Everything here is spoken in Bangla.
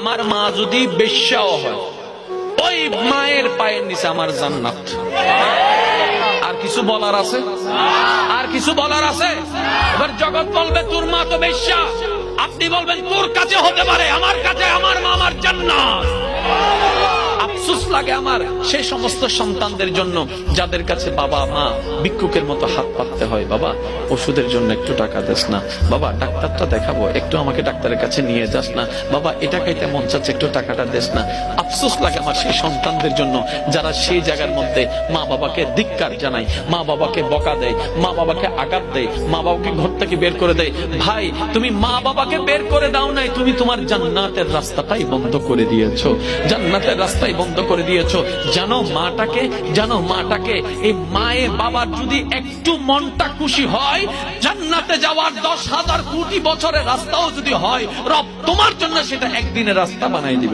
আমার মা যদি বেশ্যাও হয়, ওই মায়ের পায়ের নিচে আমার জান্নাত। আর কিছু বলার আছে? আর কিছু বলার আছে? এবার জগৎ বলবে তোর মা তো বেশ্যা, আপনি বলবেন তোর কাছে হতে পারে, আমার কাছে আমার মা আমার জান্নাত। আফসোস লাগে আমার সেই সমস্ত সন্তানদের জন্য যাদের কাছে বাবা মা ভিক্ষুকের মতো হাত পাততে হয়। বাবা ওষুধের জন্য একটু টাকা দেস না, বাবা ডাক্তারটা দেখাবো একটু আমাকে ডাক্তারের কাছে নিয়ে যাস না, বাবা এটা খাইতে মন চাচ্ছে একটু টাকাটা দেস না। আফসোস লাগে আমার সেই সন্তানদের জন্য যারা সেই জায়গার মধ্যে মা বাবাকে ধিক্কার জানায়, মা বাবাকে বকা দেয়, মা বাবাকে আঘাত দেয়, মা বাবাকে ঘর থেকে বের করে দেয়। ভাই তুমি মা বাবাকে বের করে দাও নাই, তুমি তোমার জান্নাতের রাস্তাটাই বন্ধ করে দিয়েছো, জান্নাতের রাস্তায় বন্ধ করে দিয়েছো। জানো মাটাকে এই মায়ে বাবার যদি একটু মনটা খুশি হয়, জান্নাতে যাওয়ার 10,000 কোটি বছরের রাস্তাও যদি হয়, রব তোমার জন্য সেটা একদিনের রাস্তা বানাই দিবে।